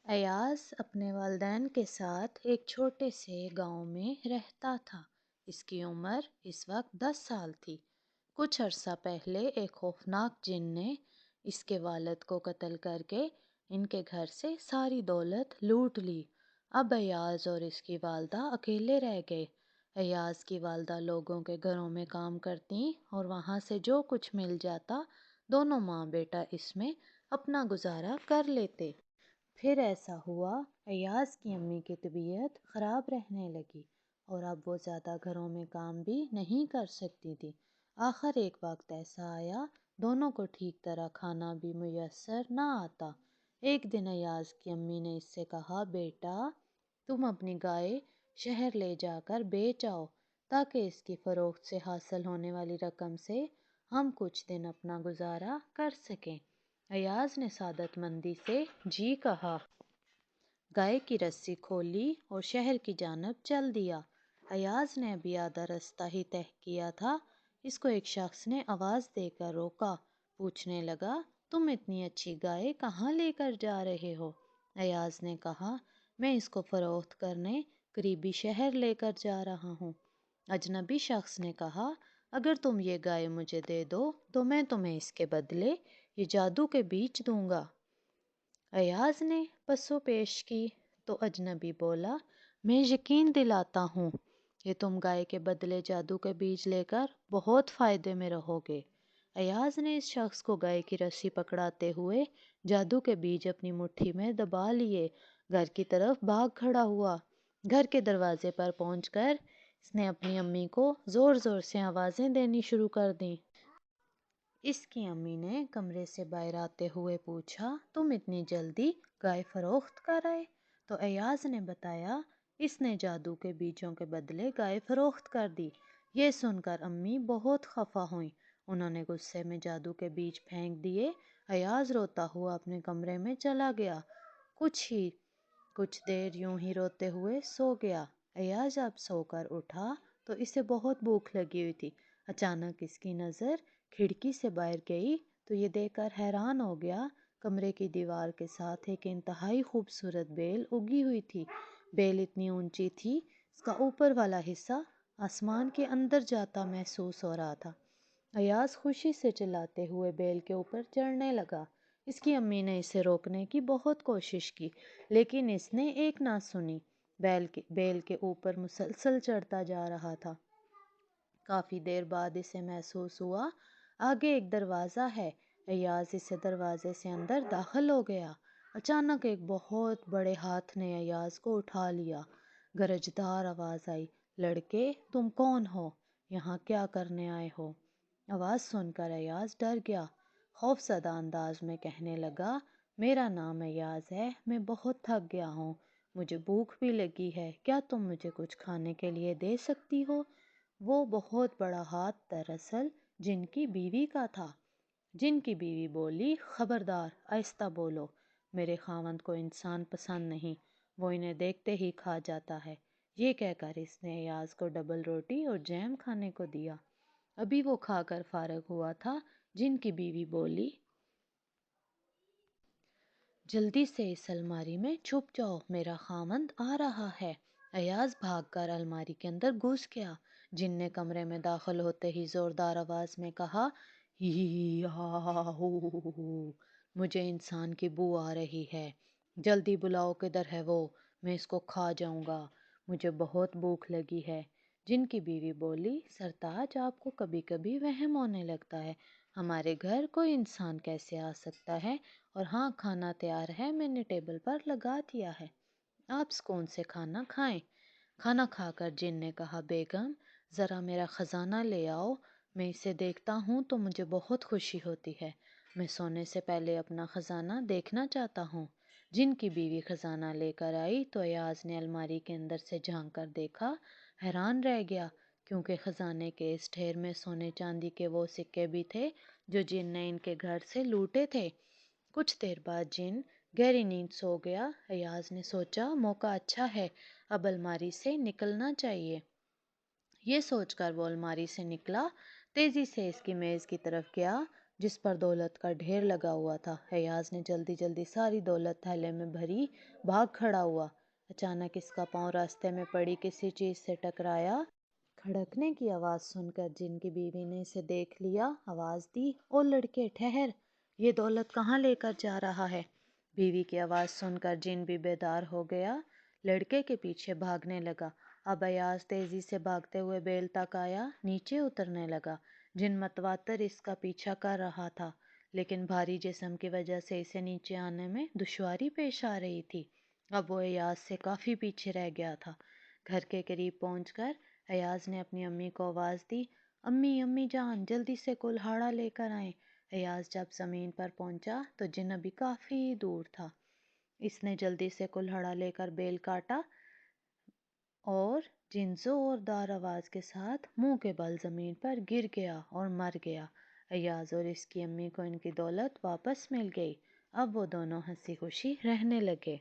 ایاز اپنے والدین کے ساتھ ایک چھوٹے سے گاؤں میں رہتا تھا۔ اس کی عمر اس وقت 10 سال تھی۔ کچھ عرصہ پہلے ایک خوفناک جن نے اس کے والد کو قتل کر کے ان کے گھر سے ساری دولت لوٹ لی۔ اب ایاز اور اس کی والدہ اکیلے رہ گئے۔ ایاز کی والدہ لوگوں کے گھروں میں کام کرتی اور وہاں سے جو کچھ مل جاتا دونوں ماں بیٹا اس میں اپنا گزارا کر لیتے۔ پھر ایسا ہوا، ایاز کی امی کی طبیعت خراب رہنے لگی اور اب وہ زیادہ گھروں میں کام بھی نہیں کر سکتی تھی۔ آخر ایک وقت ایسا آیا دونوں کو ٹھیک طرح کھانا بھی میسر نہ آتا۔ ایک دن ایاز کی امی نے اس سے کہا، بیٹا تم اپنی گائے شہر لے جا کر بیچ آؤ تاکہ اس کی فروخت سے حاصل ہونے والی رقم سے ہم کچھ دن اپنا گزارا کر سکیں۔ ایاز نے سعادت مندی سے جی کہا۔ گائے کی رسی کھولی اور شہر کی جانب چل دیا۔ ایاز نے ابھی آدھا رستہ ہی طے کیا تھا، اس کو ایک شخص نے آواز دے کر روکا۔ پوچھنے لگا، تم اتنی اچھی گائے کہاں لے کر جا رہے ہو؟ ایاز نے کہا، میں اس کو فروخت کرنے قریبی شہر لے کر جا رہا ہوں۔ اجنبی شخص نے کہا، اگر تم یہ گائے مجھے دے دو تو میں تمہیں اس کے بدلے یہ جادو کے بیج دوں گا۔ ایاز نے پسو پیش کی تو اجنبی بولا، میں یقین دلاتا ہوں کہ تم گائے کے بدلے جادو کے بیج لے کر بہت فائدے میں رہو گے۔ ایاز نے اس شخص کو گائے کی رسی پکڑاتے ہوئے جادو کے بیج اپنی مٹھی میں دبا لیے، گھر کی طرف بھاگ کھڑا ہوا۔ گھر کے دروازے پر پہنچ کر اس نے اپنی امی کو زور زور سے آوازیں دینی شروع کر دیں۔ اس کی امی نے کمرے سے باہر آتے ہوئے پوچھا، تم اتنی جلدی گائے فروخت کر آئے؟ تو ایاز نے بتایا، اس نے جادو کے بیجوں کے بدلے گائے فروخت کر دی۔ یہ سن کر امی بہت خفا ہوئیں، انہوں نے غصے میں جادو کے بیج پھینک دیے۔ ایاز روتا ہوا اپنے کمرے میں چلا گیا۔ کچھ دیر یوں ہی روتے ہوئے سو گیا۔ ایاز جب سو کر اٹھا تو اسے بہت بھوک لگی ہوئی تھی۔ اچانک اس کی نظر کھڑکی سے باہر گئی تو یہ دیکھ کر حیران ہو گیا، کمرے کی دیوار کے ساتھ ایک انتہائی خوبصورت بیل اگی ہوئی تھی۔ بیل اتنی اونچی تھی اس کا اوپر والا حصہ آسمان کے اندر جاتا محسوس ہو رہا تھا۔ ایاز خوشی سے چلاتے ہوئے بیل کے اوپر چڑھنے لگا۔ اس کی امی نے اسے روکنے کی بہت کوشش کی لیکن اس نے ایک نہ سنی، بیل کے اوپر مسلسل چڑھتا جا رہا تھا۔ کافی دیر بعد اسے محسوس ہوا آگے ایک دروازہ ہے۔ ایاز اسے دروازے سے اندر داخل ہو گیا۔ اچانک ایک بہت بڑے ہاتھ نے ایاز کو اٹھا لیا۔ گرجدار آواز آئی، لڑکے تم کون ہو؟ یہاں کیا کرنے آئے ہو؟ آواز سن کر ایاز ڈر گیا۔ خوف زدہ انداز میں کہنے لگا، میرا نام ایاز ہے، میں بہت تھک گیا ہوں، مجھے بھوک بھی لگی ہے، کیا تم مجھے کچھ کھانے کے لیے دے سکتی ہو؟ وہ بہت بڑا ہاتھ دراصل جن کی بیوی کا تھا۔ جن کی بیوی بولی، خبردار، آہستہ بولو، میرے خاوند کو انسان پسند نہیں، وہ انہیں دیکھتے ہی کھا جاتا ہے۔ یہ کہہ کر اس نے ایاز کو ڈبل روٹی اور جیم کھانے کو دیا۔ ابھی وہ کھا کر فارغ ہوا تھا، جن کی بیوی بولی، جلدی سے اس الماری میں چھپ جاؤ، میرا خاوند آ رہا ہے۔ ایاز بھاگ کر الماری کے اندر گھس گیا۔ جن نے کمرے میں داخل ہوتے ہی زوردار آواز میں کہا، ہی ہا ہا ہو ہو ہو، مجھے انسان کی بو آ رہی ہے، جلدی بلاؤ کدھر ہے وہ، میں اس کو کھا جاؤں گا، مجھے بہت بھوک لگی ہے۔ جن کی بیوی بولی، سرتاج آپ کو کبھی کبھی وہم ہونے لگتا ہے، ہمارے گھر کوئی انسان کیسے آ سکتا ہے، اور ہاں کھانا تیار ہے، میں نے ٹیبل پر لگا دیا ہے، آپ سکون سے کھانا کھائیں۔ کھانا کھا کر جن نے کہا، بیگم ذرا میرا خزانہ لے آؤ، میں اسے دیکھتا ہوں تو مجھے بہت خوشی ہوتی ہے، میں سونے سے پہلے اپنا خزانہ دیکھنا چاہتا ہوں۔ جن کی بیوی خزانہ لے کر آئی تو ایاز نے الماری کے اندر سے جھانک کر دیکھا، حیران رہ گیا کیونکہ خزانے کے اس ڈھیر میں سونے چاندی کے وہ سکے بھی تھے جو جن نے ان کے گھر سے لوٹے تھے۔ کچھ دیر بعد جن گہری نیند سو گیا۔ ایاز نے سوچا، موقع اچھا ہے، اب الماری سے نکلنا چاہیے۔ یہ سوچ کر وہ الماری سے نکلا، تیزی سے اس کی میز کی طرف گیا جس پر دولت کا ڈھیر لگا ہوا تھا۔ ایاز نے جلدی جلدی ساری دولت تھیلے میں بھری بھاگ کھڑا ہوا۔ اچانک اس کا پاؤں راستے میں پڑی کسی چیز سے ٹکرایا۔ کھڑکنے کی آواز سن کر جن کی بیوی نے اسے دیکھ لیا، آواز دی، او لڑکے ٹھہر، یہ دولت کہاں لے کر جا رہا ہے؟ بیوی کی آواز سن کر جن بھی بیدار ہو گیا، لڑکے کے پیچھے بھاگنے لگا۔ اب ایاز تیزی سے بھاگتے ہوئے بیل تک آیا، نیچے اترنے لگا۔ جن متواتر اس کا پیچھا کر رہا تھا، لیکن بھاری جسم کی وجہ سے اسے نیچے آنے میں دشواری پیش آ رہی تھی۔ اب وہ ایاز سے کافی پیچھے رہ گیا تھا۔ گھر کے قریب پہنچ کر ایاز نے اپنی امی کو آواز دی، امی امی جان، جلدی سے کلہاڑا لے کر آئیں۔ ایاز جب زمین پر پہنچا تو جن ابھی کافی دور تھا۔ اس نے جلدی سے کلہاڑا لے کر بیل کاٹا اور جن زوردار آواز کے ساتھ منہ کے بل زمین پر گر گیا اور مر گیا۔ ایاز اور اس کی امی کو ان کی دولت واپس مل گئی۔ اب وہ دونوں ہنسی خوشی رہنے لگے۔